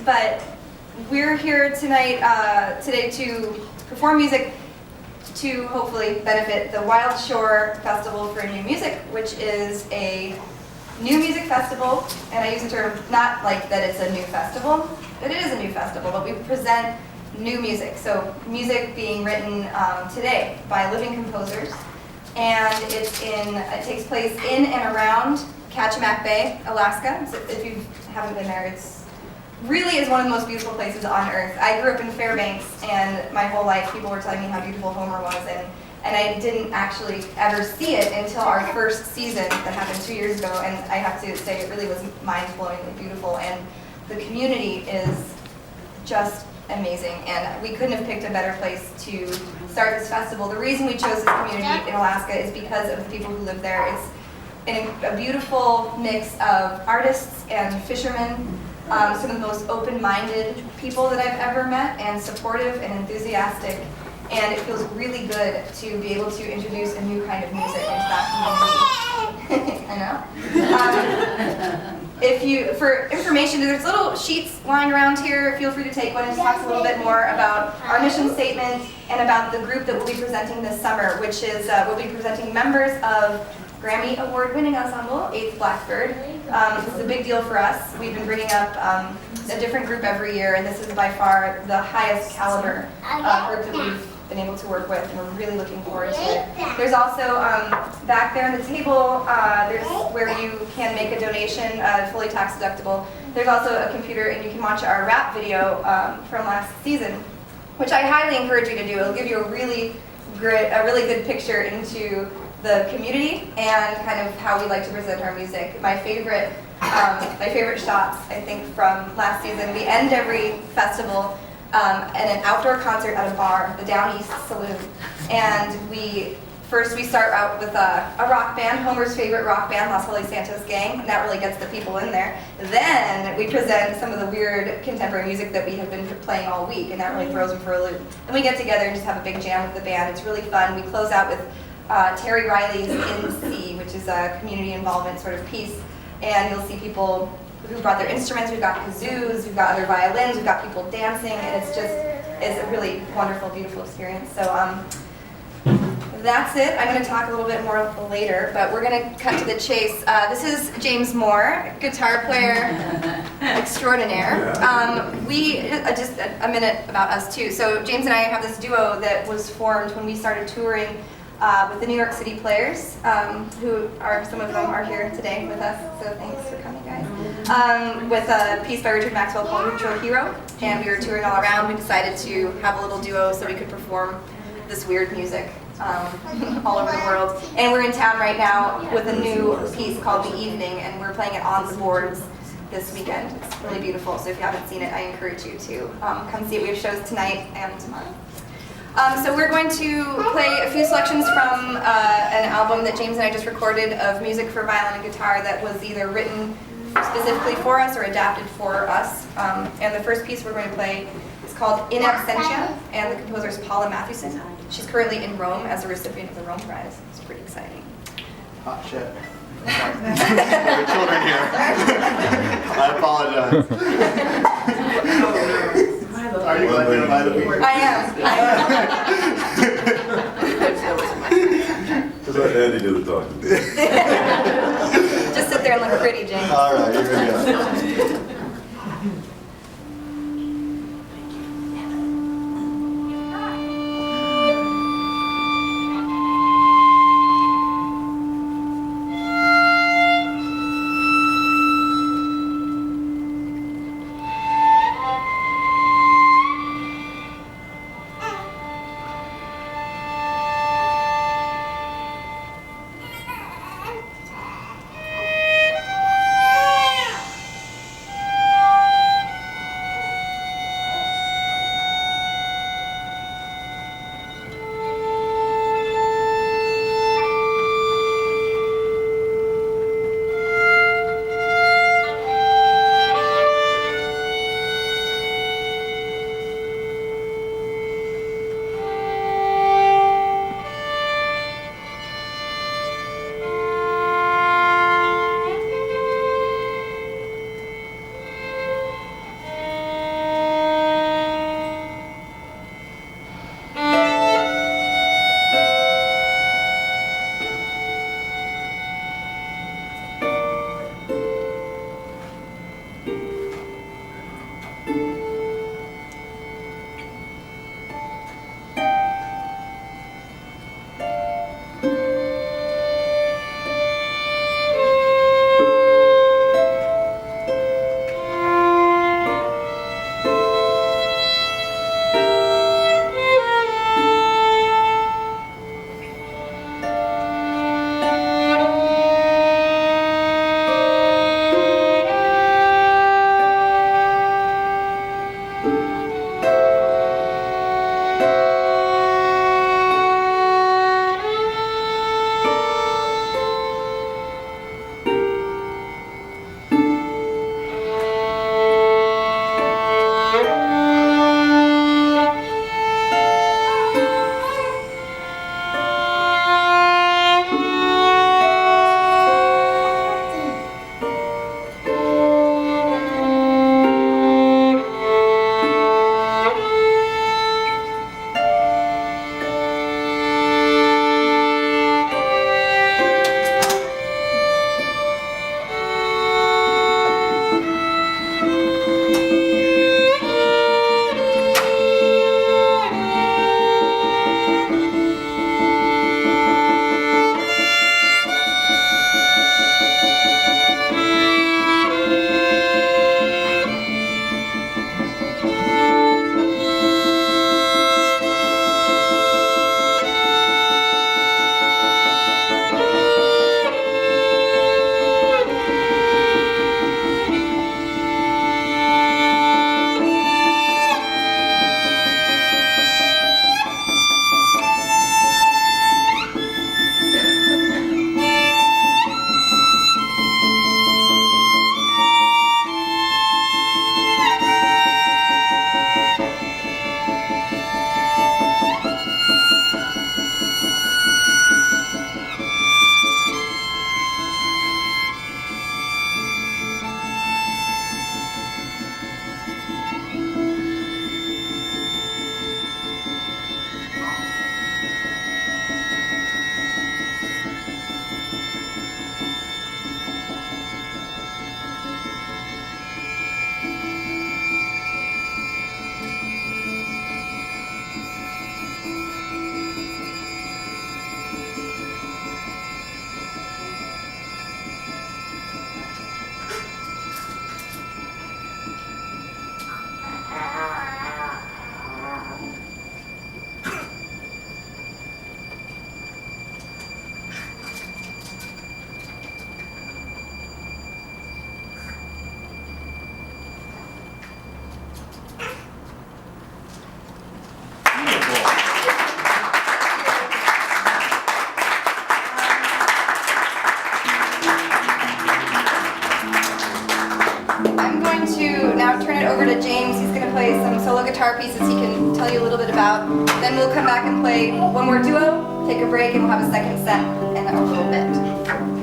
But we're here tonight, today to perform music to hopefully benefit the Wild Shore Festival for New Music, which is a new music festival, and I use the term not like that it's a new festival, but it is a new festival, but we present new music. So music being written today by living composers, and it takes place in and around Kachemak Bay, Alaska. So if you haven't been there, it's really is one of the most beautiful places on earth. I grew up in Fairbanks, and my whole life people were telling me how beautiful Homer was, and I didn't actually ever see it until our first season that happened 2 years ago, and I have to say it really was mind-blowingly beautiful, and the community is just amazing, and we couldn't have picked a better place to start this festival. The reason we chose this community in Alaska is because of the people who live there. It's a beautiful mix of artists and fishermen, some of the most open-minded people that I've ever met, and supportive and enthusiastic, and it feels really good to be able to introduce a new kind of music into that community. I know. For information, there's little sheets lying around here. Feel free to take one. It talks a little bit more about our mission statement and about the group that we'll be presenting this summer, which is we'll be presenting members of Grammy Award-winning ensemble, 8th Blackbird. This is a big deal for us. We've been bringing up a different group every year, and this is by far the highest caliber group that we've been able to work with, and we're really looking forward to it. There's also, back there on the table, there's where you can make a donation, fully tax deductible. There's also a computer, and you can watch our rap video from last season, which I highly encourage you to do. It'll give you a really good picture into the community and kind of how we like to present our music. My favorite shots, I think, from last season, we end every festival at an outdoor concert at a bar, the Down East Saloon. And we start out with a rock band, Homer's favorite rock band, Los Holy Santos Gang, and that really gets the people in there. Then we present some of the weird contemporary music that we have been playing all week, and that really throws them for a loop. And we get together and just have a big jam with the band. It's really fun. We close out with Terry Riley's In C, which is a community involvement sort of piece, and you'll see people who brought their instruments. We've got kazoos, we've got other violins, we've got people dancing, and it's a really wonderful, beautiful experience. So that's it. I'm going to talk a little bit more later, but we're going to cut to the chase. This is James Moore, guitar player extraordinaire. Just a minute about us too. So James and I have this duo that was formed when we started touring with the New York City Players, who are, some of them are here today with us, so thanks for coming, guys. With a piece by Richard Maxwell called Neutral Hero, and we were touring all around. We decided to have a little duo so we could perform this weird music all over the world. And we're in town right now with a new piece called The Evening, and we're playing it on the boards this weekend. It's really beautiful, so if you haven't seen it, I encourage you to come see it. We have shows tonight and tomorrow. So we're going to play a few selections from an album that James and I just recorded of music for violin and guitar that was either written specifically for us or adapted for us. And the first piece we're going to play is called In Absentia, and the composer is Paula Mathewson. She's currently in Rome as a recipient of the Rome Prize. It's pretty exciting. Hot shit. There are children here. I apologize. Are you glad you're by the beach? I am. Just let Andy do the talking. Just sit there and look pretty, James. All right, here we go. games. He's going to play some solo guitar pieces he can tell you a little bit about. Then we'll come back and play one more duo, take a break, and we'll have a second set in a little bit.